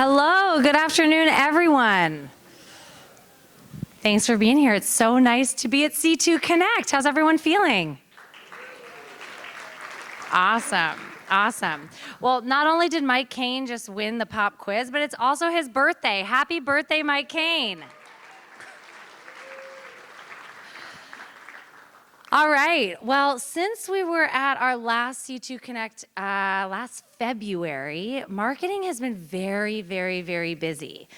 Hello, good afternoon, everyone. Thanks for being here. It's so nice to be at C2 Connect. How's everyone feeling? Awesome. Well, not only did Mike Kane just win the pop quiz, but it's also his birthday. Happy birthday, Mike Kane. All right, well, since we were at our last C2 Connect last February, marketing has been very busy.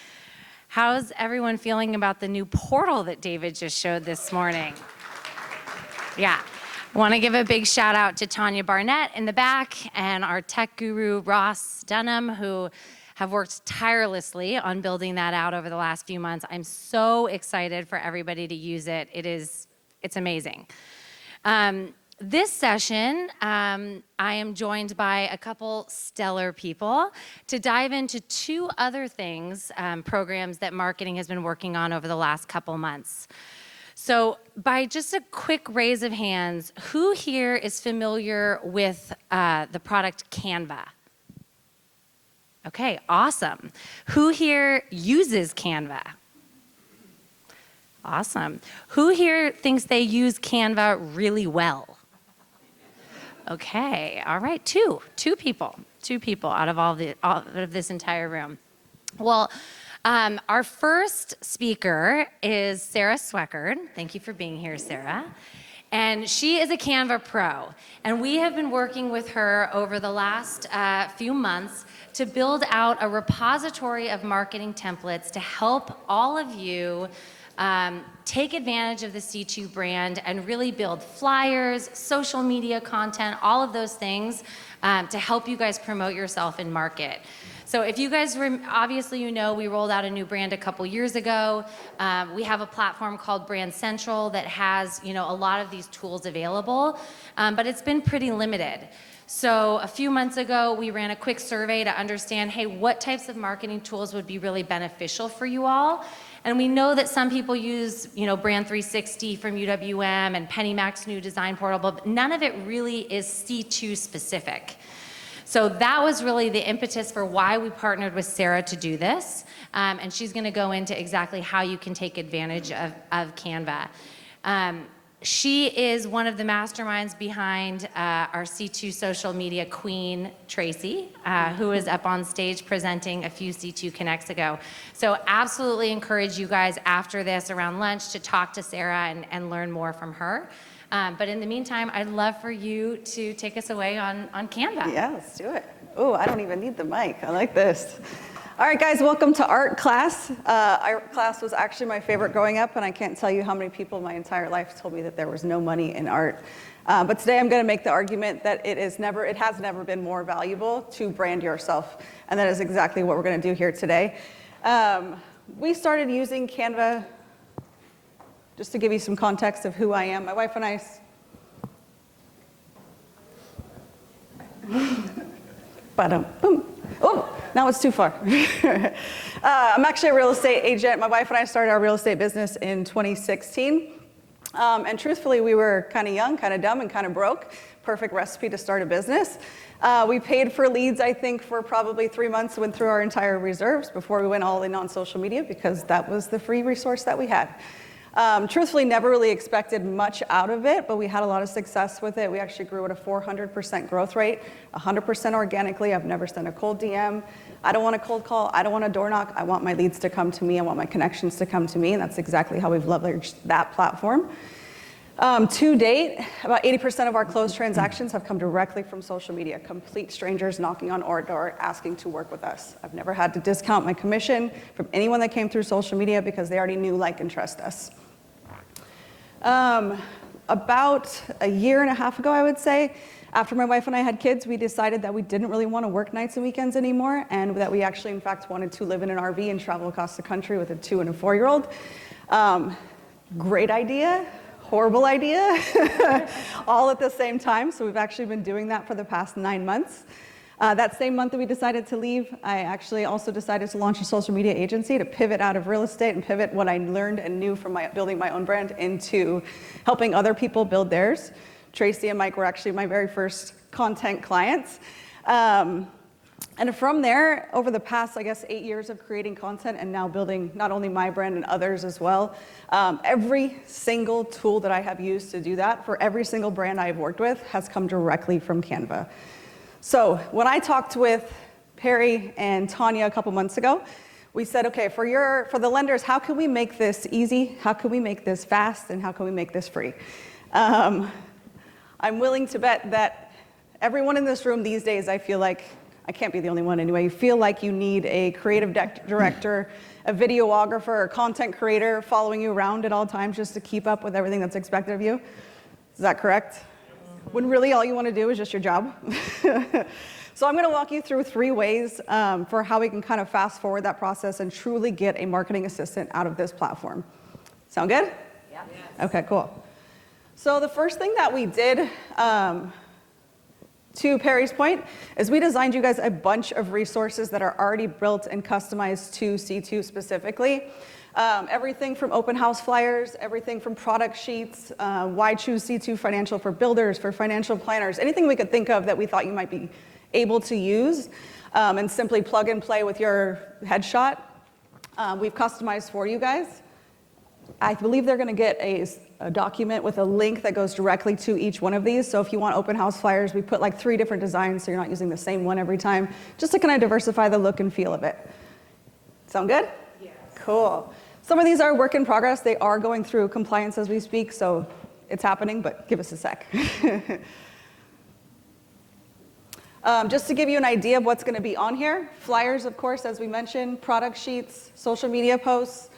How's everyone feeling about the new portal that David just showed this morning? Yeah, I want to give a big shout out to Tanya Barnett in the back and our tech guru, Ross Dunham, who have worked tirelessly on building that out over the last few months. I'm so excited for everybody to use it. It's amazing. This session, I am joined by a couple stellar people to dive into two other things, programs that marketing has been working on over the last couple months. So by just a quick raise of hands, who here is familiar with the product Canva? Okay, awesome. Who here uses Canva? Awesome. Who here thinks they use Canva really well? Okay, all right, two people out of all of this entire room. Well, our first speaker is Sara Sweckard. Thank you for being here, Sara. And she is a Canva pro. And we have been working with her over the last few months to build out a repository of marketing templates to help all of you take advantage of the C2 brand and really build flyers, social media content, all of those things to help you guys promote yourself in market. So if you guys, obviously you know we rolled out a new brand a couple years ago. We have a platform called Brand Central that has a lot of these tools available, but it's been pretty limited. So a few months ago, we ran a quick survey to understand, hey, what types of marketing tools would be really beneficial for you all? And we know that some people use, Brand 360 from UWM and PennyMac's new design portal, but none of it really is C2 specific. So that was really the impetus for why we partnered with Sara to do this. And she's gonna go into exactly how you can take advantage of Canva. She is one of the masterminds behind our C2 social media queen, Tracy, who is up on stage presenting a few C2 Connects ago. So absolutely encourage you guys after this around lunch to talk to Sara and learn more from her. But in the meantime, I'd love for you to take us away on Canva. Yeah, let's do it. Oh, I don't even need the mic. I like this. All right, guys, welcome to art class. Art class was actually my favorite growing up, and I can't tell you how many people my entire life told me that there was no money in art. But today I'm going to make the argument that it has never been more valuable to brand yourself, and that is exactly what we're going to do here today. We started using Canva, just to give you some context of who I am. My wife and I. Boom. Oh, now it's too far. I'm actually a real estate agent. My wife and I started our real estate business in 2016. And truthfully, we were kind of young, kind of dumb, and kind of broke. Perfect recipe to start a business. We paid for leads, I think, for probably 3 months, went through our entire reserves before we went all in on social media because that was the free resource that we had. Truthfully, never really expected much out of it, but we had a lot of success with it. We actually grew at a 400% growth rate, 100% organically. I've never sent a cold DM. I don't want a cold call. I don't want a door knock. I want my leads to come to me. I want my connections to come to me, and that's exactly how we've leveraged that platform. To date, about 80% of our closed transactions have come directly from social media, complete strangers knocking on our door asking to work with us. I've never had to discount my commission from anyone that came through social media because they already knew, like, and trust us. About a year and a half ago, I would say, after my wife and I had kids, we decided that we didn't really want to work nights and weekends anymore, and that we actually, in fact, wanted to live in an RV and travel across the country with a 2- and 4-year-old. Great idea, horrible idea, all at the same time. So we've actually been doing that for the past 9 months. That same month that we decided to leave, I actually also decided to launch a social media agency to pivot out of real estate and pivot what I learned and knew from building my own brand into helping other people build theirs. Tracy and Mike were actually my very first content clients. And from there, over the past, I guess, 8 years of creating content and now building not only my brand and others as well, every single tool that I have used to do that for every single brand I've worked with has come directly from Canva. So when I talked with Perri and Tanya a couple months ago, we said, okay, for the lenders, how can we make this easy? How can we make this fast? And how can we make this free? I'm willing to bet that everyone in this room these days, I feel like, I can't be the only one anyway, you feel like you need a creative director, a videographer, a content creator following you around at all times just to keep up with everything that's expected of you. Is that correct? When really all you want to do is just your job? So I'm going to walk you through 3 ways for how we can kind of fast forward that process and truly get a marketing assistant out of this platform. Sound good? Yeah. Okay, cool. So the first thing that we did, to Perri's point, is we designed you guys a bunch of resources that are already built and customized to C2 specifically. Everything from open house flyers, everything from product sheets, why choose C2 Financial for builders, for financial planners, anything we could think of that we thought you might be able to use and simply plug and play with your headshot. We've customized for you guys. I believe they're going to get a document with a link that goes directly to each one of these. So if you want open house flyers, we put like 3 different designs so you're not using the same one every time, just to kind of diversify the look and feel of it. Sound good? Yes. Cool. Some of these are work in progress. They are going through compliance as we speak, so it's happening, but give us a sec. Just to give you an idea of what's going to be on here, flyers, of course, as we mentioned, product sheets, social media posts,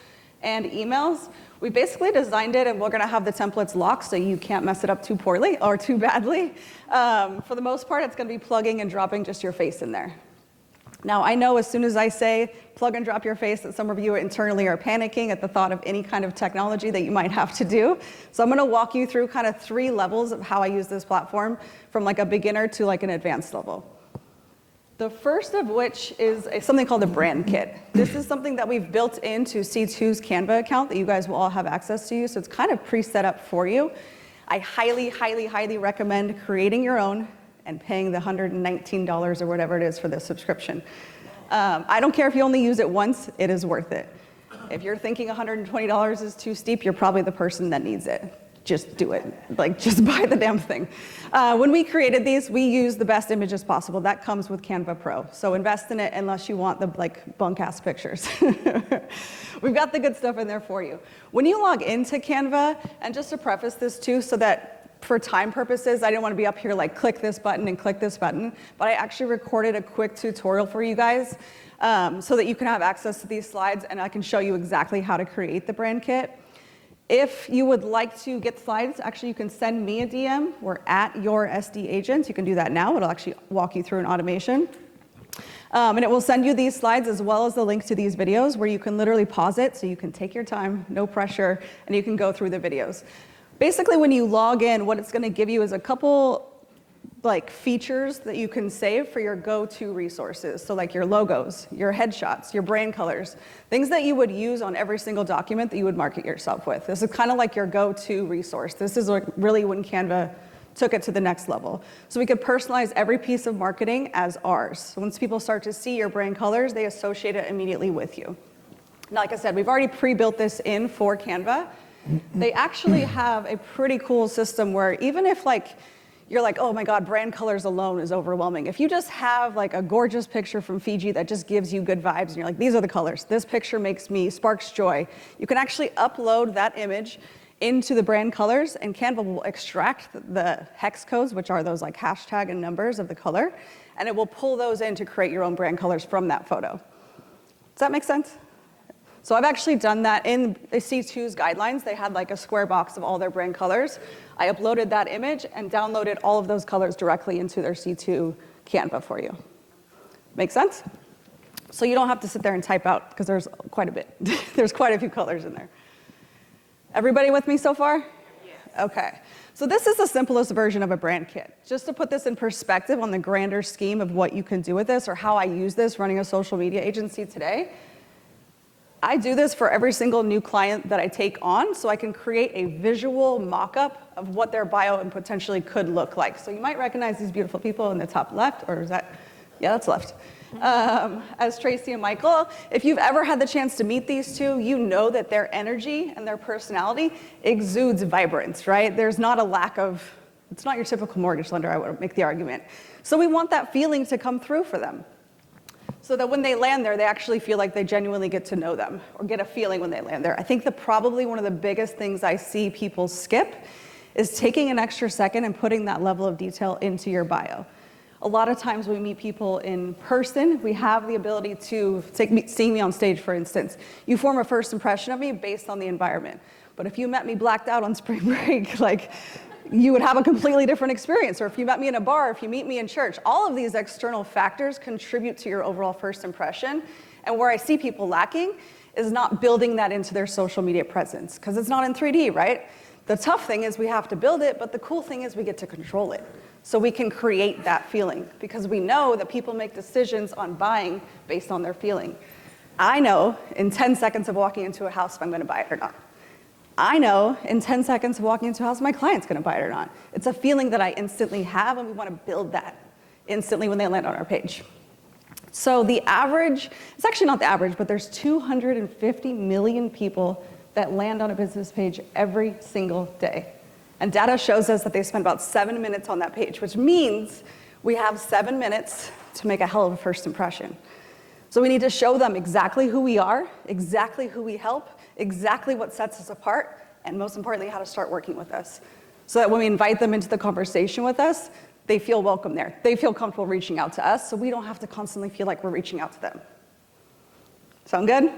and emails. We basically designed it, and we're going to have the templates locked so you can't mess it up too poorly or too badly. For the most part, it's going to be plugging and dropping just your face in there. Now, I know as soon as I say plug and drop your face that some of you internally are panicking at the thought of any kind of technology that you might have to do. So I'm going to walk you through kind of 3 levels of how I use this platform, from like a beginner to like an advanced level. The first of which is something called a brand kit. This is something that we've built into C2's Canva account that you guys will all have access to, so it's kind of pre-set up for you. I highly, highly, highly recommend creating your own and paying the $119 or whatever it is for the subscription. I don't care if you only use it once, it is worth it. If you're thinking $120 is too steep, you're probably the person that needs it. Just do it. Like, just buy the damn thing. When we created these, we used the best images possible. That comes with Canva Pro. So invest in it unless you want the like bunk-ass pictures. We've got the good stuff in there for you. When you log into Canva, and just to preface this too, so that for time purposes, I didn't want to be up here like click this button and click this button, but I actually recorded a quick tutorial for you guys so that you can have access to these slides and I can show you exactly how to create the brand kit. If you would like to get slides, actually you can send me a DM. We're at your SD agent. You can do that now. It'll actually walk you through an automation. And it will send you these slides as well as the link to these videos where you can literally pause it so you can take your time, no pressure, and you can go through the videos. Basically, when you log in, what it's going to give you is a couple like features that you can save for your go-to resources. So like your logos, your headshots, your brand colors, things that you would use on every single document that you would market yourself with. This is kind of like your go-to resource. This is like really when Canva took it to the next level. So we could personalize every piece of marketing as ours. So once people start to see your brand colors, they associate it immediately with you. Now, like I said, we've already pre-built this in for Canva. They actually have a pretty cool system where even if like you're like, oh my God, brand colors alone is overwhelming. If you just have like a gorgeous picture from Fiji that just gives you good vibes and you're like, these are the colors, this picture sparks joy, you can actually upload that image into the brand colors and Canva will extract the hex codes, which are those like hashtag and numbers of the color, and it will pull those in to create your own brand colors from that photo. Does that make sense? So I've actually done that in the C2's guidelines. They had like a square box of all their brand colors. I uploaded that image and downloaded all of those colors directly into their C2 Canva for you. Make sense? So you don't have to sit there and type out because there's quite a bit. There's quite a few colors in there. Everybody with me so far? Yes. Okay. So this is the simplest version of a brand kit. Just to put this in perspective on the grander scheme of what you can do with this or how I use this running a social media agency today, I do this for every single new client that I take on so I can create a visual mock-up of what their bio and potentially could look like. So you might recognize these beautiful people in the top left, or is that Yeah, that's left. As Tracy and Michael. If you've ever had the chance to meet these two, you know that their energy and their personality exudes vibrance, right? There's not a lack of, it's not your typical mortgage lender, I would make the argument. So we want that feeling to come through for them, so that when they land there, they actually feel like they genuinely get to know them, or get a feeling when they land there. I think that probably one of the biggest things I see people skip is taking an extra second and putting that level of detail into your bio. A lot of times when we meet people in person, we have the ability to, seeing me on stage, for instance, you form a first impression of me based on the environment. But if you met me blacked out on spring break, like, you would have a completely different experience. Or if you met me in a bar, if you meet me in church, all of these external factors contribute to your overall first impression. And where I see people lacking is not building that into their social media presence, because it's not in 3D, right? The tough thing is we have to build it, but the cool thing is we get to control it. So we can create that feeling, because we know that people make decisions on buying based on their feeling. I know in 10 seconds of walking into a house if I'm going to buy it or not. I know in 10 seconds of walking into a house if my client's going to buy it or not. It's a feeling that I instantly have, and we want to build that instantly when they land on our page. So the average, it's actually not the average, but there's 250 million people that land on a business page every single day. And data shows us that they spend about 7 minutes on that page, which means we have 7 minutes to make a hell of a first impression. So we need to show them exactly who we are, exactly who we help, exactly what sets us apart, and most importantly, how to start working with us. So that when we invite them into the conversation with us, they feel welcome there. They feel comfortable reaching out to us, so we don't have to constantly feel like we're reaching out to them. Sound good?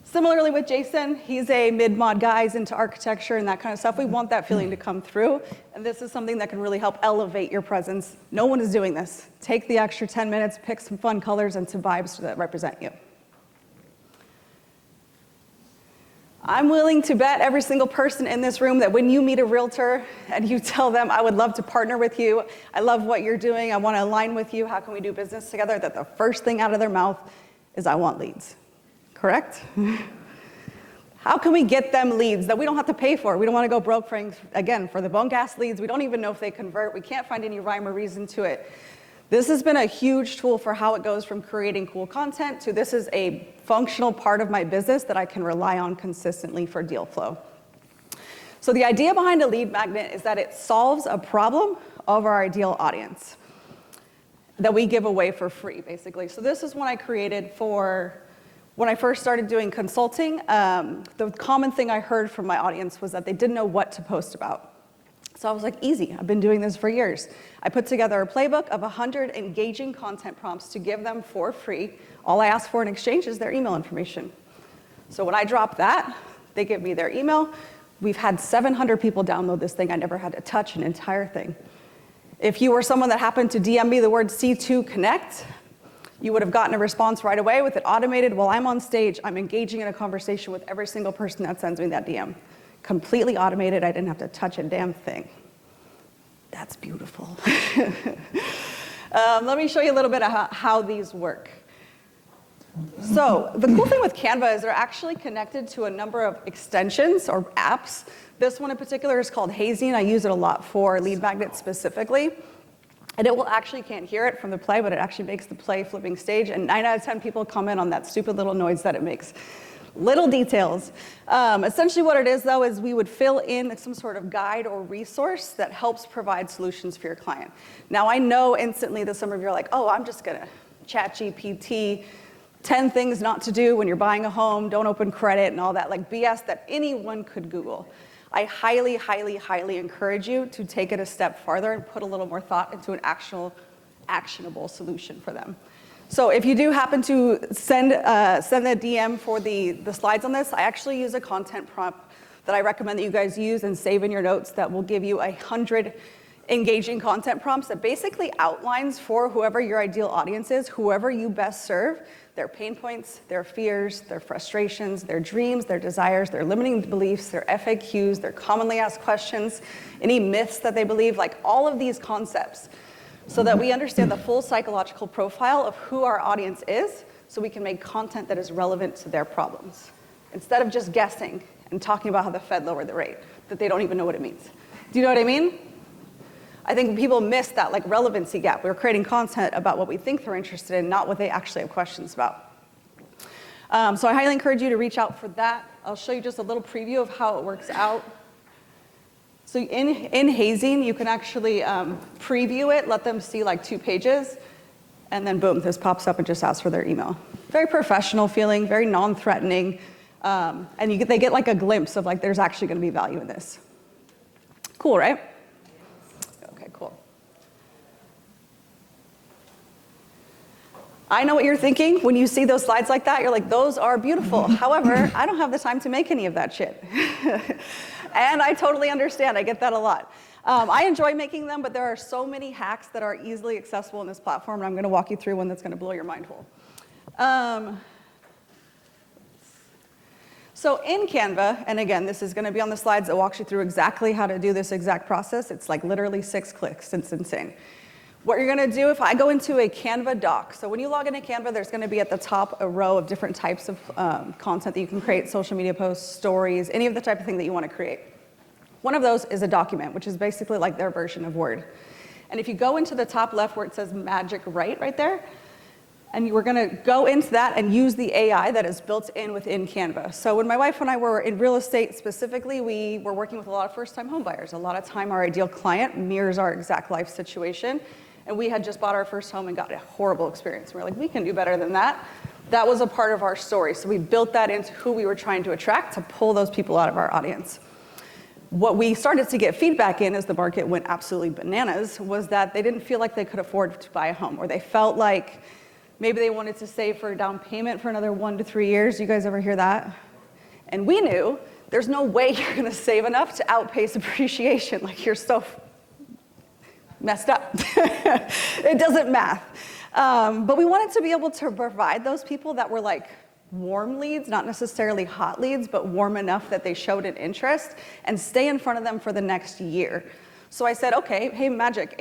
Similarly with Jason, he's a mid-mod guy, he's into architecture and that kind of stuff. We want that feeling to come through, and this is something that can really help elevate your presence. No one is doing this. Take the extra 10 minutes, pick some fun colors and some vibes that represent you. I'm willing to bet every single person in this room that when you meet a realtor and you tell them, I would love to partner with you, I love what you're doing, I want to align with you, how can we do business together, that the first thing out of their mouth is, I want leads. Correct? How can we get them leads that we don't have to pay for? We don't want to go broke for the bunk ass leads. We don't even know if they convert. We can't find any rhyme or reason to it. This has been a huge tool for how it goes from creating cool content to this is a functional part of my business that I can rely on consistently for deal flow. So the idea behind a lead magnet is that it solves a problem of our ideal audience that we give away for free, basically. So this is one I created for when I first started doing consulting. The common thing I heard from my audience was that they didn't know what to post about. So I was like, easy, I've been doing this for years. I put together a playbook of 100 engaging content prompts to give them for free. All I ask for in exchange is their email information. So when I drop that, they give me their email. We've had 700 people download this thing. I never had to touch an entire thing. If you were someone that happened to DM me the word C2 Connect, you would have gotten a response right away with it automated. While I'm on stage, I'm engaging in a conversation with every single person that sends me that DM. Completely automated, I didn't have to touch a damn thing. That's beautiful. Let me show you a little bit of how these work. So the cool thing with Canva is they're actually connected to a number of extensions or apps. This one in particular is called Hazy, and I use it a lot for lead magnets specifically. And it will actually, can't hear it from the play, but it actually makes the play flipping stage. And 9 out of 10 people comment on that stupid little noise that it makes. Little details. Essentially what it is, though, is we would fill in some sort of guide or resource that helps provide solutions for your client. Now, I know instantly that some of you are like, oh, I'm just going to chat GPT, 10 things not to do when you're buying a home, don't open credit, and all that, like BS that anyone could Google. I highly, highly, highly encourage you to take it a step farther and put a little more thought into an actual actionable solution for them. So if you do happen to send a DM for the slides on this, I actually use a content prompt that I recommend that you guys use and save in your notes that will give you 100 engaging content prompts that basically outlines for whoever your ideal audience is, whoever you best serve, their pain points, their fears, their frustrations, their dreams, their desires, their limiting beliefs, their FAQs, their commonly asked questions, any myths that they believe, like all of these concepts, so that we understand the full psychological profile of who our audience is, so we can make content that is relevant to their problems, instead of just guessing and talking about how the Fed lowered the rate, that they don't even know what it means. Do you know what I mean? I think people miss that like relevancy gap. We're creating content about what we think they're interested in, not what they actually have questions about. So I highly encourage you to reach out for that. I'll show you just a little preview of how it works out. So in hazing, you can actually preview it, let them see like 2 pages, and then boom, this pops up and just asks for their email. Very professional feeling, very non-threatening, and they get like a glimpse of like there's actually going to be value in this. Cool, right? Okay, cool. I know what you're thinking when you see those slides like that. You're like, those are beautiful. However, I don't have the time to make any of that shit. And I totally understand. I get that a lot. I enjoy making them, but there are so many hacks that are easily accessible in this platform, and I'm going to walk you through one that's going to blow your mind whole. So in Canva, and again, this is going to be on the slides that walks you through exactly how to do this exact process. It's like literally 6 clicks. It's insane. What you're going to do, if I go into a Canva doc, so when you log into Canva, there's going to be at the top a row of different types of content that you can create, social media posts, stories, any of the type of thing that you want to create. One of those is a document, which is basically like their version of Word. And if you go into the top left where it says Magic Write right there, and we're going to go into that and use the AI that is built in within Canva. So when my wife and I were in real estate specifically, we were working with a lot of first-time home buyers. A lot of time our ideal client mirrors our exact life situation. And we had just bought our first home and got a horrible experience. We were like, we can do better than that. That was a part of our story. So we built that into who we were trying to attract to pull those people out of our audience. What we started to get feedback in as the market went absolutely bananas was that they didn't feel like they could afford to buy a home, or they felt like maybe they wanted to save for a down payment for another 1 to 3 years. You guys ever hear that? And we knew there's no way you're going to save enough to outpace appreciation. Like, you're so messed up. It doesn't math. But we wanted to be able to provide those people that were like warm leads, not necessarily hot leads, but warm enough that they showed an interest, and stay in front of them for the next year. So I said, okay, hey, Magic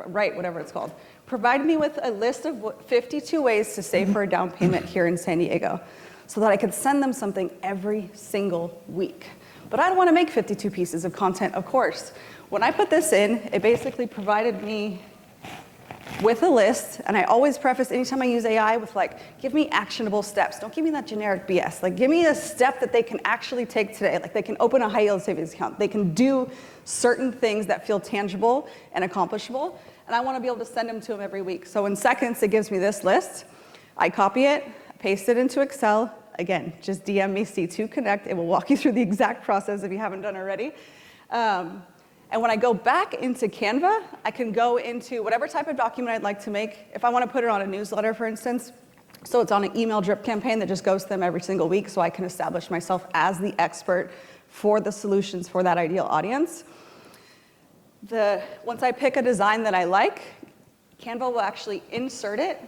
Write, whatever it's called, provide me with a list of 52 ways to save for a down payment here in San Diego, so that I could send them something every single week. But I don't want to make 52 pieces of content, of course. When I put this in, it basically provided me with a list, and I always preface anytime I use AI with like, give me actionable steps. Don't give me that generic BS. Like, give me a step that they can actually take today. Like, they can open a high yield savings account. They can do certain things that feel tangible and accomplishable, and I want to be able to send them to them every week. So in seconds, it gives me this list. I copy it, paste it into Excel. Again, just DM me C2 Connect. It will walk you through the exact process if you haven't done already. And when I go back into Canva, I can go into whatever type of document I'd like to make. If I want to put it on a newsletter, for instance, so it's on an email drip campaign that just goes to them every single week, so I can establish myself as the expert for the solutions for that ideal audience. Once I pick a design that I like, Canva will actually insert it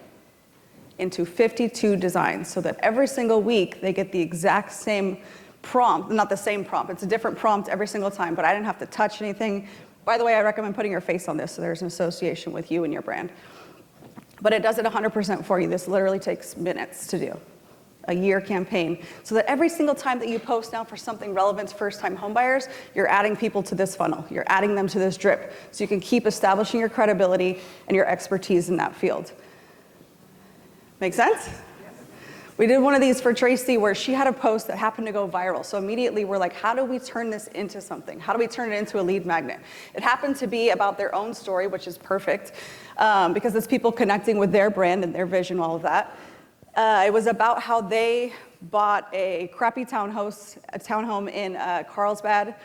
into 52 designs, so that every single week they get the exact same prompt, not the same prompt, it's a different prompt every single time, but I didn't have to touch anything. By the way, I recommend putting your face on this so there's an association with you and your brand. But it does it 100% for you. This literally takes minutes to do. A year campaign, so that every single time that you post now for something relevant to first-time homebuyers, you're adding people to this funnel. You're adding them to this drip, so you can keep establishing your credibility and your expertise in that field. Make sense? We did one of these for Tracy where she had a post that happened to go viral. So immediately we're like, how do we turn this into something? How do we turn it into a lead magnet? It happened to be about their own story, which is perfect, because it's people connecting with their brand and their vision, all of that. It was about how they bought a crappy townhome in Carlsbad,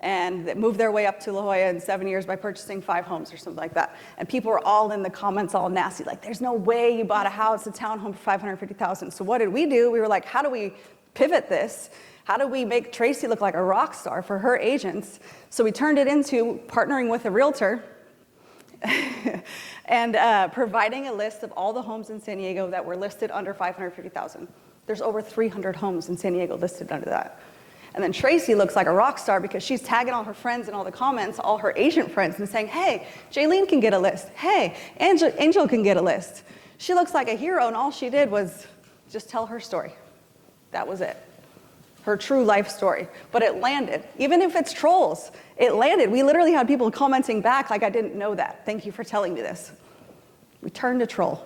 and they moved their way up to La Jolla in 7 years by purchasing 5 homes or something like that. And people were all in the comments all nasty, like, there's no way you bought a house, a townhome for $550,000. So what did? We were like, how do we pivot this? How do we make Tracy look like a rock star for her agents? So we turned it into partnering with a realtor and providing a list of all the homes in San Diego that were listed under $550,000. There's over 300 homes in San Diego listed under that. And then Tracy looks like a rock star because she's tagging all her friends in all the comments, all her agent friends, and saying, hey, Jaylene can get a list. Hey, Angel can get a list. She looks like a hero, and all she did was just tell her story. That was it. her true life story. But it landed. Even if it's trolls, it landed. We literally had people commenting back like, I didn't know that. Thank you for telling me this. We turned a troll.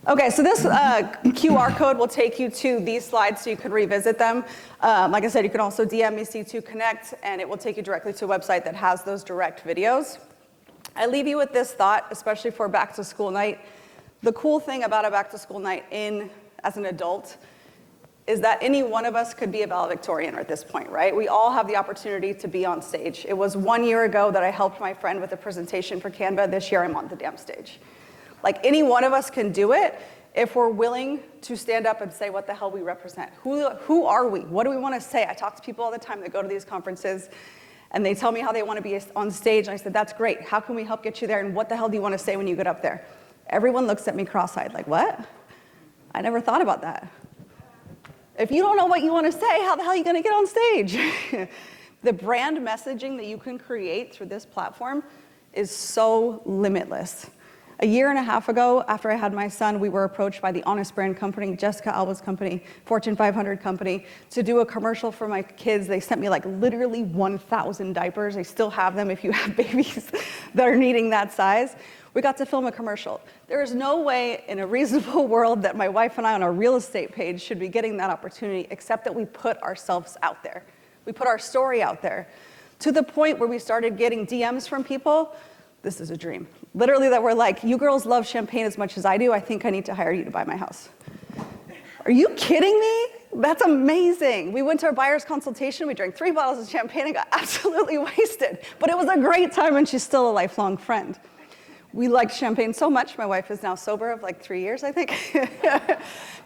Okay, so this QR code will take you to these slides so you can revisit them. Like I said, you can also DM me C2 Connect, and it will take you directly to a website that has those direct videos. I leave you with this thought, especially for back to school night. The cool thing about a back to school night as an adult is that any one of us could be a valedictorian at this point, right? We all have the opportunity to be on stage. It was 1 year ago that I helped my friend with a presentation for Canva. This year I'm on the damn stage. Like, any one of us can do it if we're willing to stand up and say what the hell we represent. Who are we? What do we want to say? I talk to people all the time that go to these conferences, and they tell me how they want to be on stage. And I said, that's great. How can we help get you there? And what the hell do you want to say when you get up there? Everyone looks at me cross-eyed like, what? I never thought about that. If you don't know what you want to say, how the hell are you going to get on stage? The brand messaging that you can create through this platform is so limitless. A year and a half ago, after I had my son, we were approached by the Honest Brand company, Jessica Alba's company, Fortune 500 company, to do a commercial for my kids. They sent me like literally 1,000 diapers. I still have them if you have babies that are needing that size. We got to film a commercial. There is no way in a reasonable world that my wife and I on our real estate page should be getting that opportunity, except that we put ourselves out there. We put our story out there, to the point where we started getting DMs from people. This is a dream. Literally, that were like, you girls love champagne as much as I do. I think I need to hire you to buy my house. Are you kidding me? That's amazing. We went to our buyer's consultation. We drank 3 bottles of champagne and got absolutely wasted. But it was a great time, and she's still a lifelong friend. We liked champagne so much. My wife is now sober of like 3 years, I think.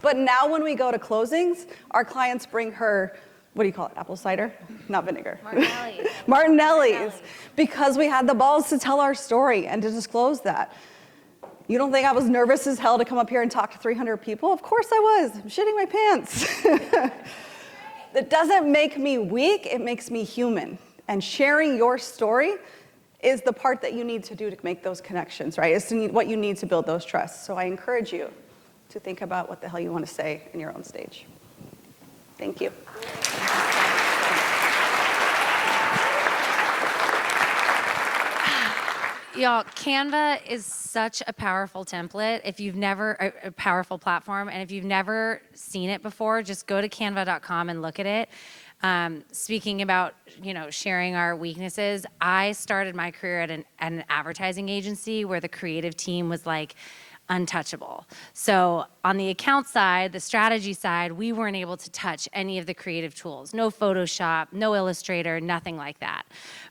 But now when we go to closings, our clients bring her, what do you call it, apple cider? Not vinegar. Martinelli's. Martinelli's. Because we had the balls to tell our story and to disclose that. You don't think I was nervous as hell to come up here and talk to 300 people? Of course I was. I'm shitting my pants. That doesn't make me weak. It makes me human. And sharing your story is the part that you need to do to make those connections, right? It's what you need to build those trusts. So I encourage you to think about what the hell you want to say in your own stage. Thank you. Y'all, Canva is such a powerful template. If you've never, a powerful platform, and if you've never seen it before, just go to canva.com and look at it. Speaking about, sharing our weaknesses, I started my career at an advertising agency where the creative team was like untouchable. So on the account side, the strategy side, we weren't able to touch any of the creative tools. No Photoshop, no Illustrator, nothing like that.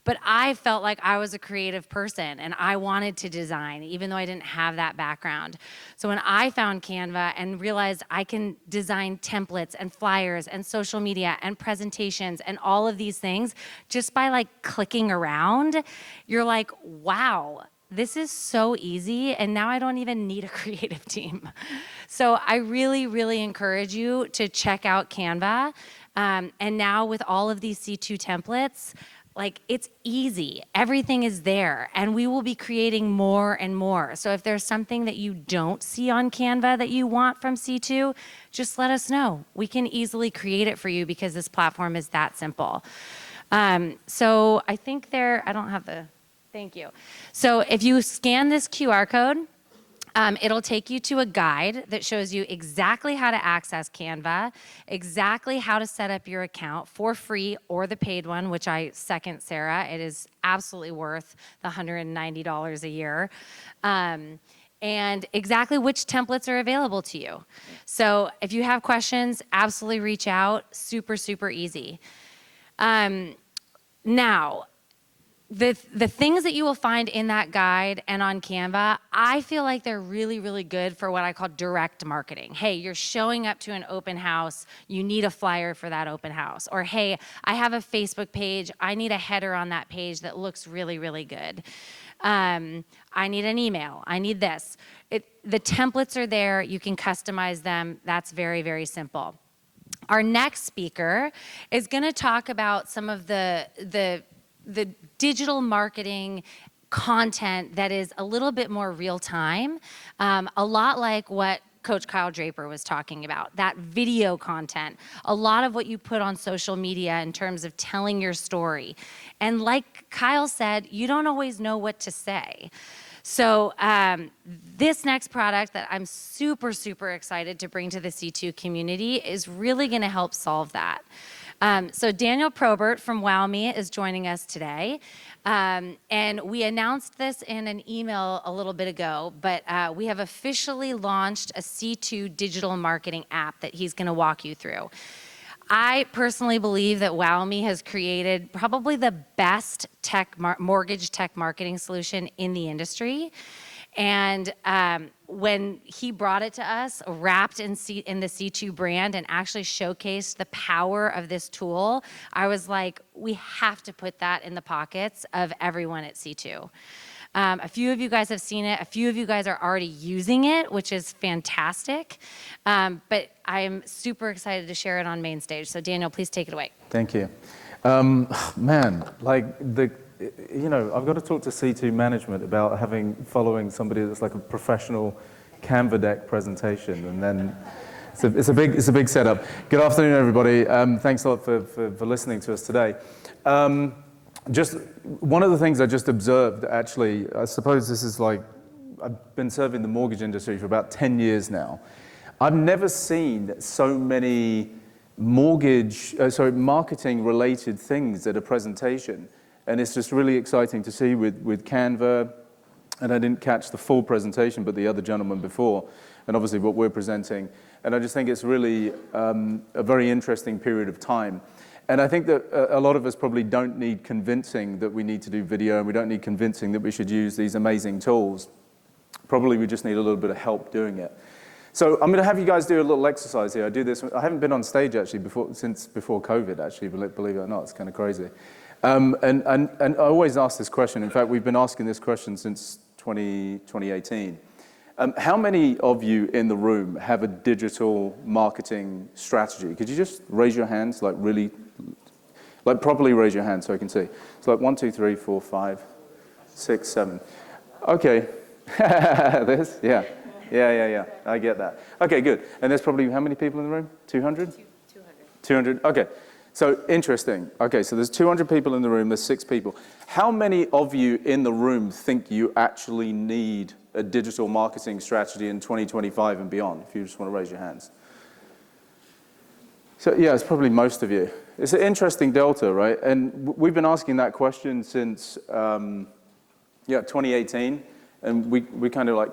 But I felt like I was a creative person and I wanted to design, even though I didn't have that background. So when I found Canva and realized I can design templates and flyers and social media and presentations and all of these things just by like clicking around, you're like, wow. This is so easy, and now I don't even need a creative team. So I really, really encourage you to check out Canva. And now with all of these C2 templates, like, it's easy. Everything is there, and we will be creating more and more. So if there's something that you don't see on Canva that you want from C2, just let us know. We can easily create it for you because this platform is that simple. So I think I don't have the... Thank you. So if you scan this QR code, it'll take you to a guide that shows you exactly how to access Canva, exactly how to set up your account for free or the paid one, which I second Sarah. It is absolutely worth the $190 a year. And exactly which templates are available to you. So if you have questions, absolutely reach out. Super, super easy. Now, the things that you will find in that guide and on Canva, I feel like they're really, really good for what I call direct marketing. Hey, you're showing up to an open house, you need a flyer for that open house. Or hey, I have a Facebook page, I need a header on that page that looks really, really good. I need an email, I need this. The templates are there, you can customize them, that's very, very simple. Our next speaker is gonna talk about some of the digital marketing content that is a little bit more real time, a lot like what Coach Kyle Draper was talking about, that video content, a lot of what you put on social media in terms of telling your story. And like Kyle said, you don't always know what to say. So this next product that I'm super, super excited to bring to the C2 community is really gonna help solve that. So Daniel Probert from WowMe is joining us today. And we announced this in an email a little bit ago, but we have officially launched a C2 digital marketing app that he's gonna walk you through. I personally believe that WowMe has created probably the best mortgage tech marketing solution in the industry. And when he brought it to us, wrapped in the C2 brand and actually showcased the power of this tool, I was like, we have to put that in the pockets of everyone at C2. A few of you guys have seen it. A few of you guys are already using it, which is fantastic. But I'm super excited to share it on main stage. So Daniel, please take it away. Thank you. Man, I've got to talk to C2 management about following somebody that's like a professional Canva deck presentation, and then it's a big setup. Good afternoon, everybody. Thanks a lot for listening to us today. Just one of the things I just observed, actually, I suppose this is like, I've been serving the mortgage industry for about 10 years now. I've never seen so many marketing-related things at a presentation. And it's just really exciting to see with Canva, and I didn't catch the full presentation, but the other gentleman before, and obviously what we're presenting. And I just think it's really a very interesting period of time. And I think that a lot of us probably don't need convincing that we need to do video, and we don't need convincing that we should use these amazing tools. Probably we just need a little bit of help doing it. So I'm going to have you guys do a little exercise here. I haven't been on stage actually since before COVID, actually, believe it or not. It's kind of crazy. And I always ask this question. In fact, we've been asking this question since 2018. How many of you in the room have a digital marketing strategy? Could you just raise your hands, properly raise your hand so I can see? It's like 1, 2, 3, 4, 5, 6, 7. Okay. This? Yeah. I get that. Okay, good. And there's probably how many people in the room? 200? 200. Okay. So interesting. Okay, so there's 200 people in the room, there's 6 people. How many of you in the room think you actually need a digital marketing strategy in 2025 and beyond, if you just want to raise your hands? So yeah, it's probably most of you. It's an interesting delta, right? And we've been asking that question since 2018. And we kind of like,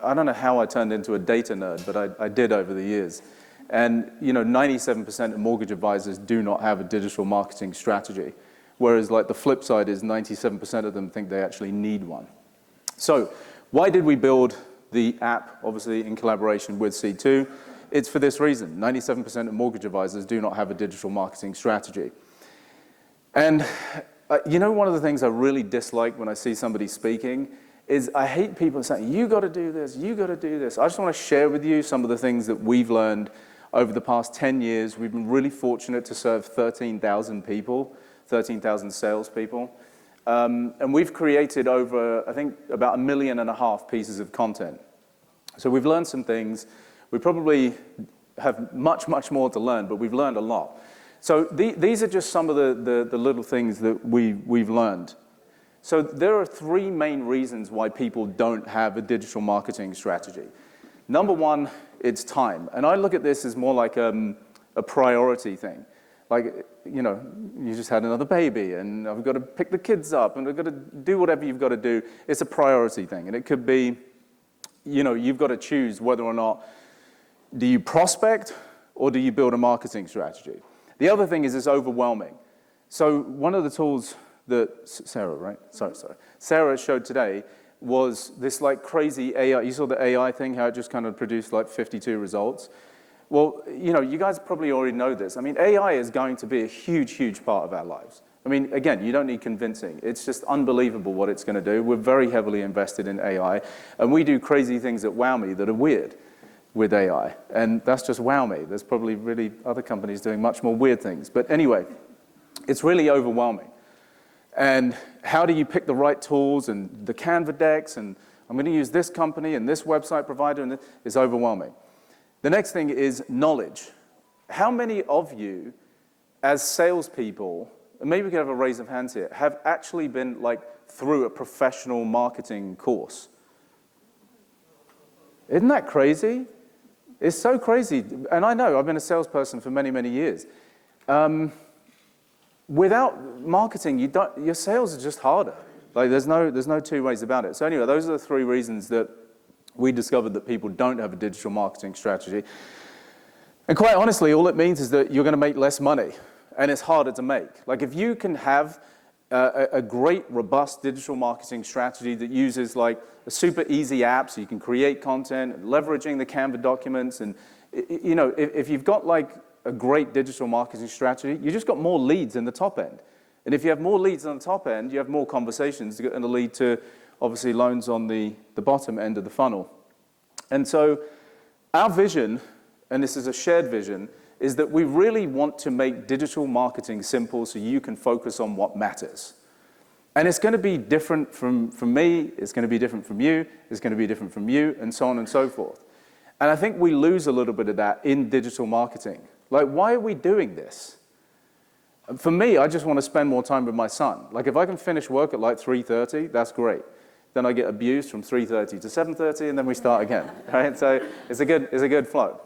I don't know how I turned into a data nerd, but I did over the years. And 97% of mortgage advisors do not have a digital marketing strategy, whereas like the flip side is 97% of them think they actually need one. So why did we build the app, obviously in collaboration with C2? It's for this reason. 97% of mortgage advisors do not have a digital marketing strategy. And one of the things I really dislike when I see somebody speaking is I hate people saying, you got to do this, you got to do this. I just want to share with you some of the things that we've learned over the past 10 years. We've been really fortunate to serve 13,000 people, 13,000 salespeople. And we've created over, I think, about 1.5 million pieces of content. So we've learned some things. We probably have much, much more to learn, but we've learned a lot. So these are just some of the little things that we've learned. So there are 3 main reasons why people don't have a digital marketing strategy. Number 1, it's time. And I look at this as more like a priority thing. Like, you just had another baby, and I've got to pick the kids up, and I've got to do whatever you've got to do. It's a priority thing. And it could be, you've got to choose whether or not do you prospect or do you build a marketing strategy. The other thing is it's overwhelming. So one of the tools that Sara, right? Sorry. Sara showed today was this like crazy AI. You saw the AI thing, how it just kind of produced like 52 results. Well, you guys probably already know this. I mean, AI is going to be a huge, huge part of our lives. I mean, again, you don't need convincing. It's just unbelievable what it's going to do. We're very heavily invested in AI, and we do crazy things at WowMe that are weird with AI. And that's just WowMe. There's probably really other companies doing much more weird things. But anyway, it's really overwhelming. And how do you pick the right tools and the Canva decks and I'm going to use this company and this website provider, and it's overwhelming. The next thing is knowledge. How many of you, as salespeople, and maybe we could have a raise of hands here, have actually been like through a professional marketing course? Isn't that crazy? It's so crazy. And I know, I've been a salesperson for many, many years. Without marketing, your sales are just harder. Like there's no two ways about it. So anyway, those are the 3 reasons that we discovered that people don't have a digital marketing strategy. And quite honestly, all it means is that you're going to make less money, and it's harder to make. Like if you can have a great, robust digital marketing strategy that uses like a super easy app so you can create content, leveraging the Canva documents, and you know, if you've got like a great digital marketing strategy, you just got more leads in the top end. And if you have more leads on the top end, you have more conversations that are going to lead to, obviously, loans on the bottom end of the funnel. And so our vision, and this is a shared vision, is that we really want to make digital marketing simple so you can focus on what matters. And it's going to be different from me, it's going to be different from you, it's going to be different from you, and so on and so forth. And I think we lose a little bit of that in digital marketing. Like, why are we doing this? For me, I just want to spend more time with my son. Like, if I can finish work at like 3:30, that's great. Then I get abused from 3:30 to 7:30, and then we start again, right? So it's a good flow.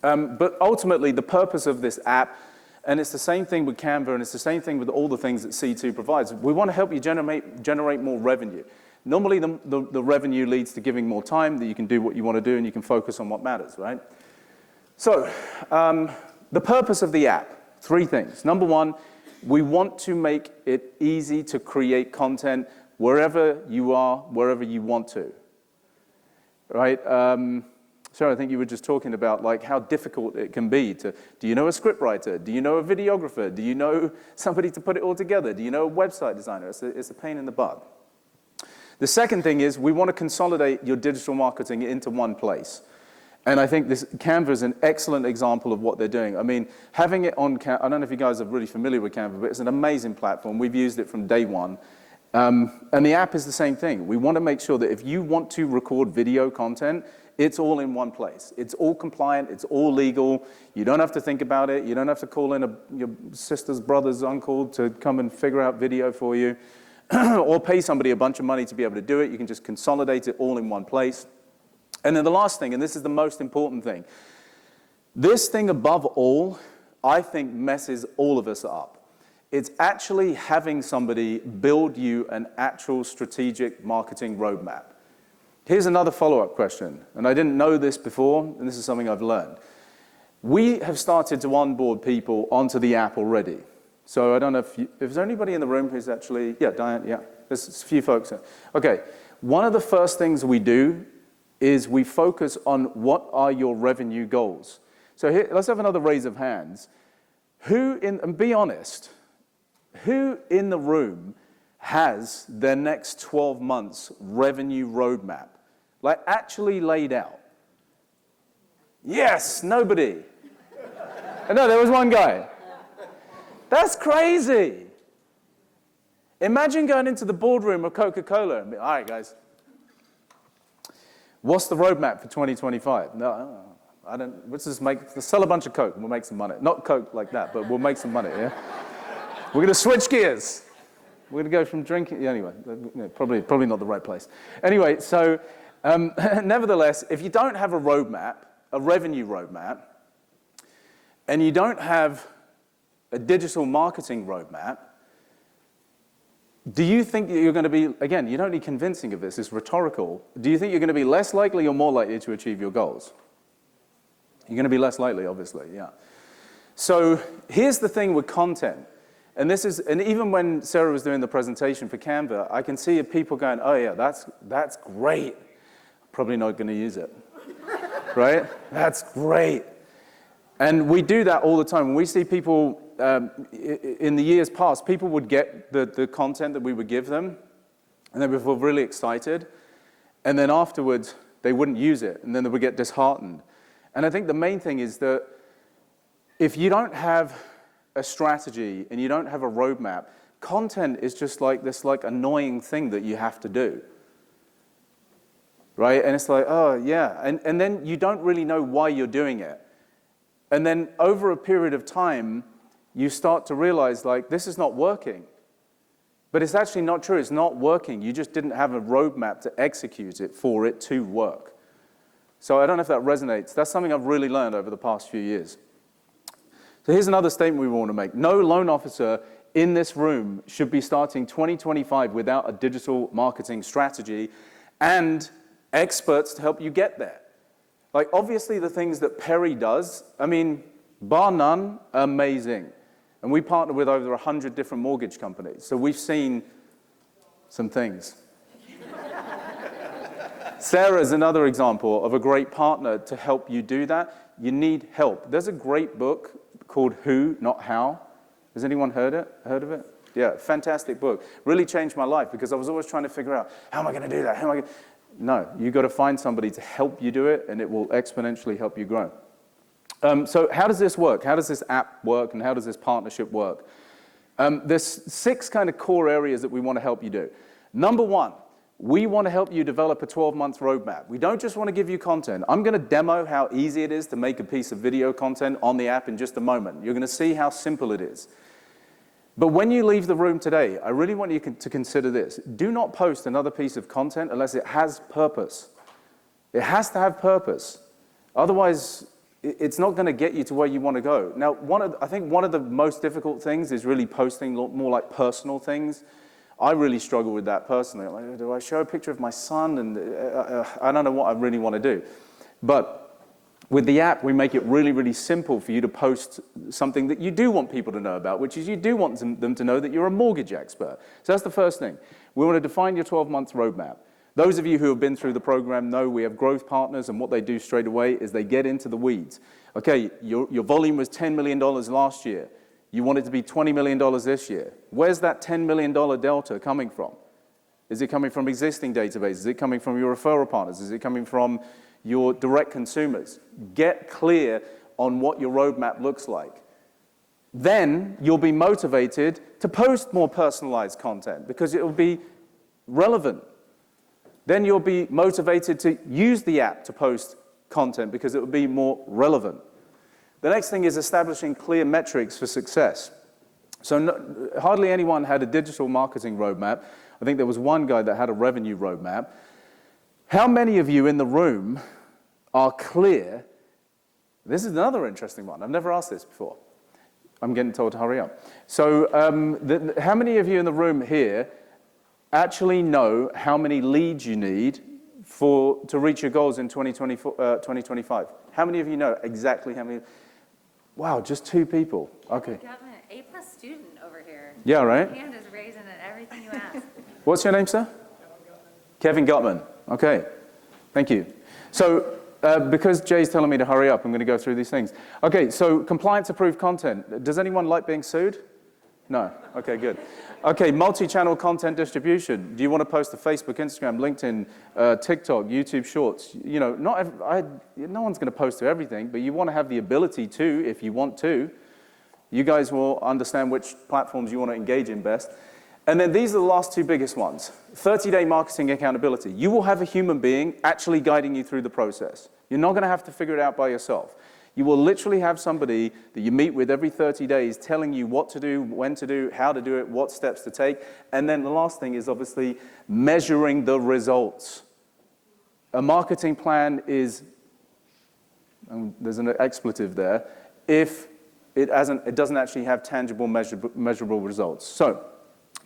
But ultimately, the purpose of this app, and it's the same thing with Canva, and it's the same thing with all the things that C2 provides. We want to help you generate more revenue. Normally, the revenue leads to giving more time, that you can do what you want to do, and you can focus on what matters, right? So, the purpose of the app, 3 things. Number 1, we want to make it easy to create content wherever you are, wherever you want to, right? Sarah, I think you were just talking about like how difficult it can be to, do you know a scriptwriter? Do you know a videographer? Do you know somebody to put it all together? Do you know a website designer? It's a pain in the butt. The second thing is we want to consolidate your digital marketing into one place. And I think this Canva is an excellent example of what they're doing. I mean, having it on Canva, I don't know if you guys are really familiar with Canva, but it's an amazing platform. We've used it from day one. And the app is the same thing. We want to make sure that if you want to record video content, it's all in one place. It's all compliant. It's all legal. You don't have to think about it. You don't have to call in your sister's brother's uncle to come and figure out video for you or pay somebody a bunch of money to be able to do it. You can just consolidate it all in one place. And then the last thing, and this is the most important thing, this thing above all, I think messes all of us up. It's actually having somebody build you an actual strategic marketing roadmap. Here's another follow-up question, and I didn't know this before, and this is something I've learned. We have started to onboard people onto the app already. So I don't know if there's anybody in the room who's actually, yeah, Diane, yeah, there's a few folks. Okay, one of the first things we do is we focus on what are your revenue goals. So here, let's have another raise of hands. And be honest, who in the room has their next 12 months revenue roadmap? Like actually laid out? Yes, nobody. No, there was one guy. That's crazy. Imagine going into the boardroom of Coca-Cola and be, all right, guys, what's the roadmap for 2025? No, I don't, let's sell a bunch of Coke and we'll make some money. Not Coke like that, but we'll make some money, yeah? We're going to switch gears. We're going to go from drinking, anyway, probably not the right place. Anyway, so nevertheless, if you don't have a roadmap, a revenue roadmap, and you don't have a digital marketing roadmap, do you think that you're going to be, again, you don't need convincing of this, it's rhetorical. Do you think you're going to be less likely or more likely to achieve your goals? You're going to be less likely, obviously, yeah. So here's the thing with content. And even when Sara was doing the presentation for Canva, I can see people going, oh yeah, that's great. Probably not going to use it, right? That's great. And we do that all the time. When we see people, in the years past, people would get the content that we would give them, and they would feel really excited. And then afterwards, they wouldn't use it, and then they would get disheartened. And I think the main thing is that if you don't have a strategy and you don't have a roadmap, content is just like this annoying thing that you have to do. right? And it's like, oh, yeah. And then you don't really know why you're doing it. And then over a period of time, you start to realize, like, this is not working. But it's actually not true. It's not working. You just didn't have a roadmap to execute it for it to work. So I don't know if that resonates. That's something I've really learned over the past few years. So here's another statement we want to make. No loan officer in this room should be starting 2025 without a digital marketing strategy and experts to help you get there. Like, obviously, the things that Perri does, I mean, bar none, amazing. And we partner with over 100 different mortgage companies. So we've seen some things. Sara's another example of a great partner to help you do that. You need help. There's a great book called Who, Not How. Has anyone heard of it? Yeah, fantastic book. Really changed my life because I was always trying to figure out, how am I going to do that? No, you've got to find somebody to help you do it, and it will exponentially help you grow. So how does this work? How does this app work, and how does this partnership work? There's 6 kind of core areas that we want to help you do. Number 1, we want to help you develop a 12-month roadmap. We don't just want to give you content. I'm going to demo how easy it is to make a piece of video content on the app in just a moment. You're going to see how simple it is. But when you leave the room today, I really want you to consider this. Do not post another piece of content unless it has purpose. It has to have purpose. Otherwise, it's not going to get you to where you want to go. Now, I think one of the most difficult things is really posting more like personal things. I really struggle with that personally. Like, do I show a picture of my son? And I don't know what I really want to do. But with the app, we make it really, really simple for you to post something that you do want people to know about, which is you do want them to know that you're a mortgage expert. So that's the first thing. We want to define your 12-month roadmap. Those of you who have been through the program know we have growth partners, and what they do straight away is they get into the weeds. Okay, your volume was $10 million last year. You want it to be $20 million this year. Where's that $10 million delta coming from? Is it coming from existing databases? Is it coming from your referral partners? Is it coming from your direct consumers? Get clear on what your roadmap looks like. Then you'll be motivated to post more personalized content because it will be relevant. Then you'll be motivated to use the app to post content because it will be more relevant. The next thing is establishing clear metrics for success. So hardly anyone had a digital marketing roadmap. I think there was one guy that had a revenue roadmap. How many of you in the room are clear? This is another interesting one. I've never asked this before. I'm getting told to hurry up. So how many of you in the room here actually know how many leads you need to reach your goals in 2025? How many of you know exactly how many? Wow, just 2 people. Okay. Gutman, A+ student over here. Yeah, right? Your hand is raising at everything you ask. What's your name, sir? Kevin Gutman. Okay. Thank you. So because Jay's telling me to hurry up, I'm going to go through these things. Okay, so compliance-approved content. Does anyone like being sued? No? Okay, good. Okay, multi-channel content distribution. Do you want to post to Facebook, Instagram, LinkedIn, TikTok, YouTube Shorts? You know, no one's going to post to everything, but you want to have the ability to if you want to. You guys will understand which platforms you want to engage in best. And then these are the last 2 biggest ones. 30-day marketing accountability. You will have a human being actually guiding you through the process. You're not going to have to figure it out by yourself. You will literally have somebody that you meet with every 30 days telling you what to do, when to do, how to do it, what steps to take. And then the last thing is obviously measuring the results. A marketing plan is, and there's an expletive there, if it doesn't actually have tangible, measurable results. So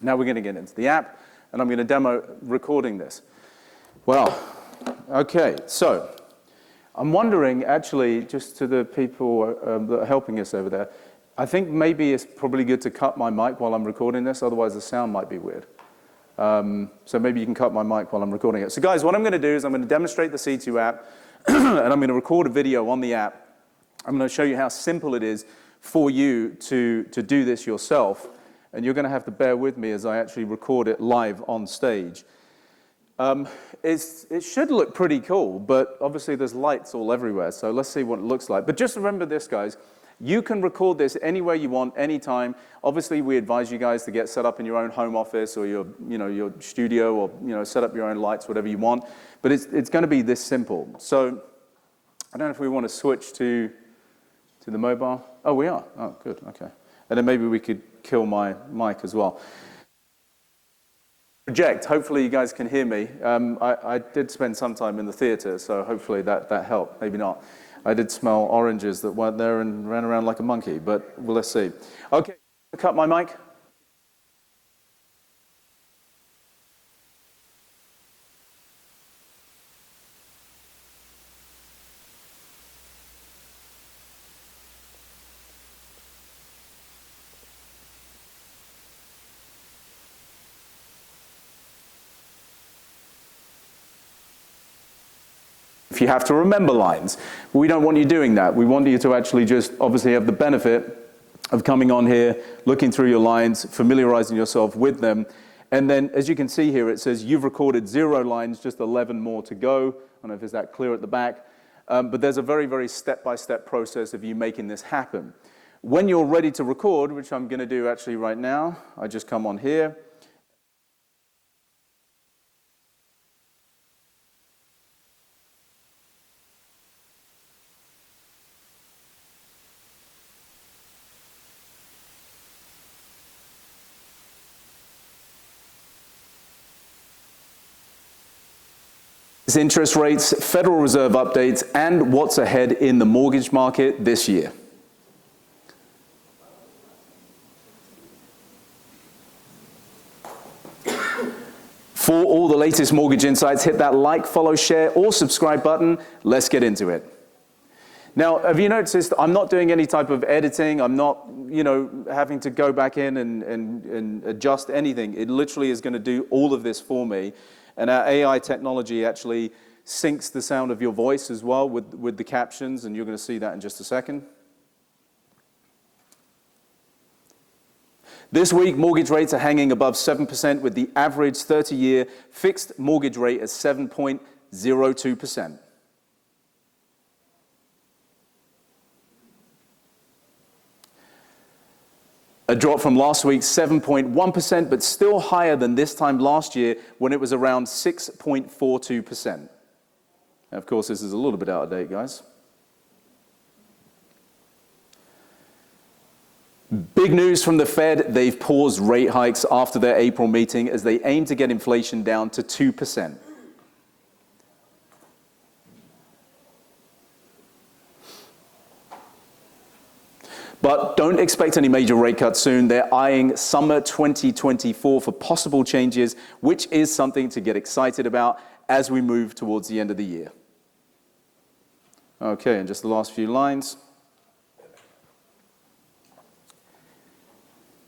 now we're going to get into the app, and I'm going to demo recording this. Well, okay, so I'm wondering, actually, just to the people that are helping us over there, I think maybe it's probably good to cut my mic while I'm recording this, otherwise the sound might be weird. So maybe you can cut my mic while I'm recording it. So guys, what I'm going to do is I'm going to demonstrate the C2 app, and I'm going to record a video on the app. I'm going to show you how simple it is for you to do this yourself, and you're going to have to bear with me as I actually record it live on stage. It should look pretty cool, but obviously there's lights all everywhere, so let's see what it looks like. But just remember this, guys. You can record this anywhere you want, anytime. Obviously, we advise you guys to get set up in your own home office or your studio, or set up your own lights, whatever you want. But it's going to be this simple. So I don't know if we want to switch to the mobile. Oh, we are. Oh, good. Okay. And then maybe we could kill my mic as well. Project. Hopefully you guys can hear me. I did spend some time in the theater, so hopefully that helped. Maybe not. I did smell oranges that weren't there and ran around like a monkey, but well, let's see. Okay, cut my mic. If you have to remember lines, we don't want you doing that. We want you to actually just obviously have the benefit of coming on here, looking through your lines, familiarizing yourself with them. And then, as you can see here, it says you've recorded 0 lines, just 11 more to go. I don't know if it's that clear at the back. But there's a very, very step-by-step process of you making this happen. When you're ready to record, which I'm going to do actually right now, I just come on here. Interest rates, Federal Reserve updates, and what's ahead in the mortgage market this year. For all the latest mortgage insights, hit that like, follow, share, or subscribe button. Let's get into it. Now, have you noticed I'm not doing any type of editing? I'm not, having to go back in and adjust anything. It literally is going to do all of this for me. And our AI technology actually syncs the sound of your voice as well with the captions, and you're going to see that in just a second. This week, mortgage rates are hanging above 7%, with the average 30-year fixed mortgage rate at 7.02%. A drop from last week's 7.1%, but still higher than this time last year when it was around 6.42%. And of course, this is a little bit out of date, guys. Big news from the Fed. They've paused rate hikes after their April meeting as they aim to get inflation down to 2%. But don't expect any major rate cuts soon. They're eyeing summer 2024 for possible changes, which is something to get excited about as we move towards the end of the year. Okay, and just the last few lines.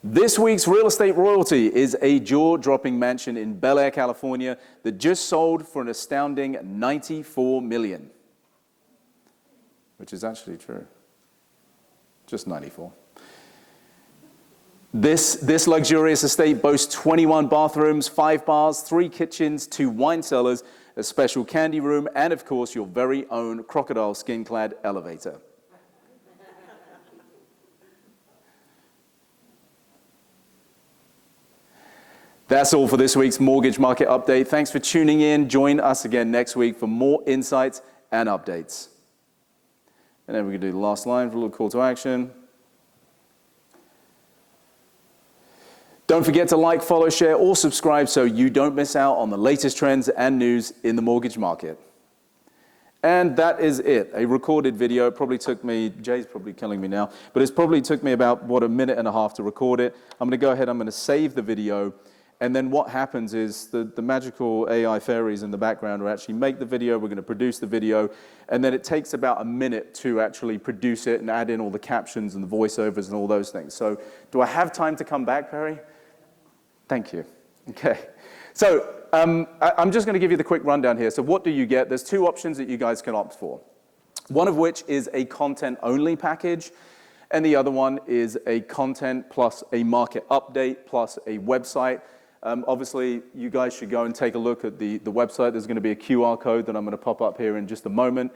This week's real estate royalty is a jaw-dropping mansion in Bel Air, California that just sold for an astounding $94 million, which is actually true. Just 94. This luxurious estate boasts 21 bathrooms, 5 bars, 3 kitchens, 2 wine cellars, a special candy room, and of course your very own crocodile skin-clad elevator. That's all for this week's mortgage market update. Thanks for tuning in. Join us again next week for more insights and updates. And then we can do the last line for a little call to action. Don't forget to like, follow, share, or subscribe so you don't miss out on the latest trends and news in the mortgage market. And that is it. A recorded video. It probably took me, Jay's probably killing me now, but it's probably took me about, a minute and a half to record it. I'm going to go ahead, I'm going to save the video. And then what happens is the magical AI fairies in the background will actually make the video. We're going to produce the video. And then it takes about a minute to actually produce it and add in all the captions and the voiceovers and all those things. So do I have time to come back, Perri? Thank you. Okay. So I'm just going to give you the quick rundown here. So what do you get? There's 2 options that you guys can opt for. One of which is a content-only package. And the other one is a content plus a market update plus a website. Obviously, you guys should go and take a look at the website. There's going to be a QR code that I'm going to pop up here in just a moment.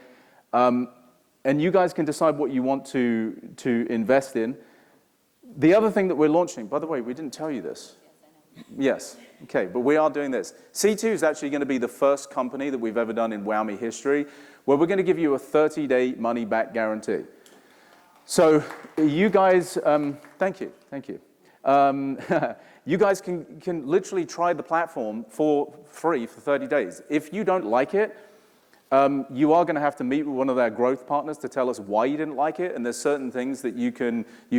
and you guys can decide what you want to invest in. The other thing that we're launching, by the way, we didn't tell you this. Yes, okay, but we are doing this. C2 is actually going to be the first company that we've ever done in WowMe history where we're going to give you a 30-day money-back guarantee. So you guys, thank you. You guys can literally try the platform for free for 30 days. If you don't like it, you are going to have to meet with one of their growth partners to tell us why you didn't like it, and there's certain things that you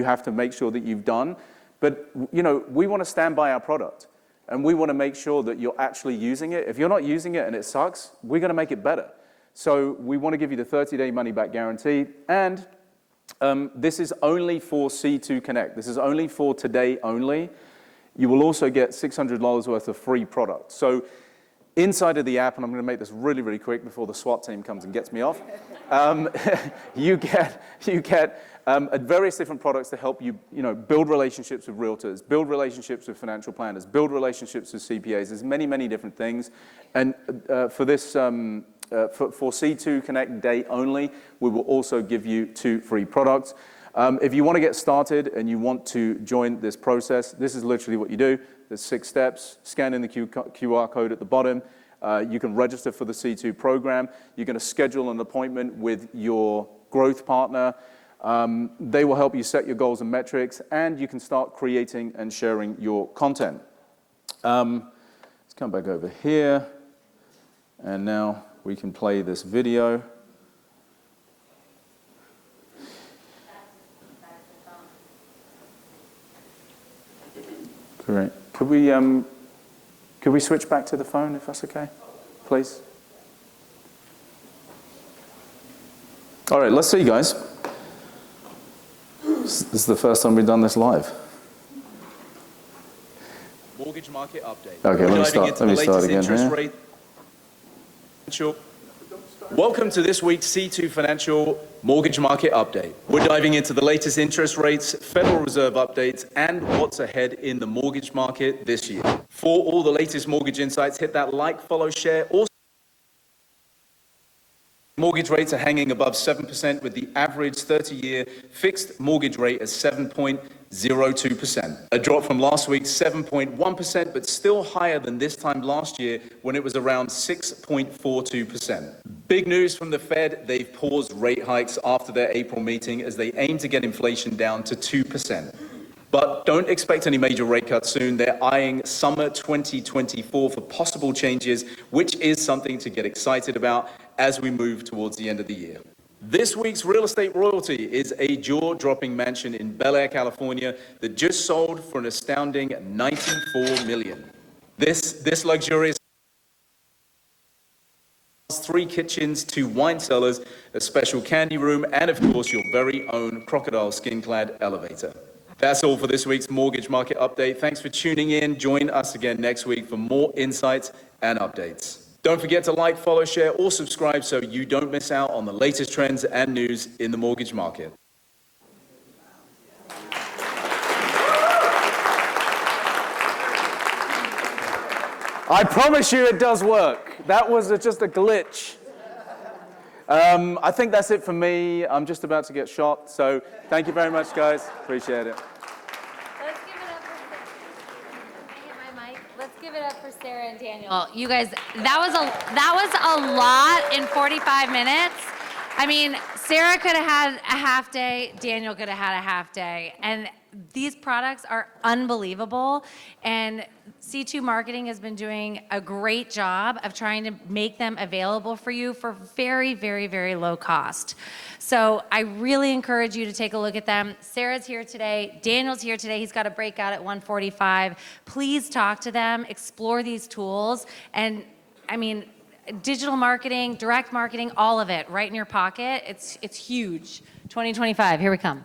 have to make sure that you've done. But we want to stand by our product, and we want to make sure that you're actually using it. If you're not using it and it sucks, we're going to make it better. So we want to give you the 30-day money-back guarantee, and this is only for C2 Connect. This is only for today only. You will also get $600 worth of free product. So inside of the app, and I'm going to make this really, really quick before the SWAT team comes and gets me off, you get various different products to help you, build relationships with realtors, build relationships with financial planners, build relationships with CPAs. There's many, many different things. And for this, for C2 Connect Day only, we will also give you 2 free products. If you want to get started and you want to join this process, this is literally what you do. There's 6 steps. Scan in the QR code at the bottom. You can register for the C2 program. You're going to schedule an appointment with your growth partner. They will help you set your goals and metrics, and you can start creating and sharing your content. Let's come back over here, and now we can play this video. Great. Could we switch back to the phone, if that's okay, please? All right, let's see, guys. This is the first time we've done this live. Mortgage market update. Okay, let me start again here. Welcome to this week's C2 Financial Mortgage Market Update. We're diving into the latest interest rates, Federal Reserve updates, and what's ahead in the mortgage market this year. For all the latest mortgage insights, hit that like, follow, share. Also, mortgage rates are hanging above 7% with the average 30-year fixed mortgage rate at 7.02%. A drop from last week's 7.1%, but still higher than this time last year when it was around 6.42%. Big news from the Fed, they've paused rate hikes after their April meeting as they aim to get inflation down to 2%. But don't expect any major rate cuts soon. They're eyeing summer 2024 for possible changes, which is something to get excited about as we move towards the end of the year. This week's real estate royalty is a jaw-dropping mansion in Bel Air, California that just sold for an astounding $94 million. This luxurious 3 kitchens, 2 wine cellars, a special candy room, and of course your very own crocodile skin-clad elevator. That's all for this week's Mortgage Market Update. Thanks for tuning in. Join us again next week for more insights and updates. Don't forget to like, follow, share, or subscribe so you don't miss out on the latest trends and news in the mortgage market. I promise you it does work. That was just a glitch. I think that's it for me. I'm just about to get shot, so thank you very much, guys. Appreciate it. Let's give it up for Can I hit my mic? Let's give it up for Sara and Daniel. You guys, that was a lot in 45 minutes. I mean, Sara could have had a half day, Daniel could have had a half day, and these products are unbelievable, and C2 Marketing has been doing a great job of trying to make them available for you for very, very, very low cost. So I really encourage you to take a look at them. Sara's here today, Daniel's here today, he's got a breakout at 1:45. Please talk to them, explore these tools, and I mean, digital marketing, direct marketing, all of it right in your pocket. It's huge. 2025, here we come.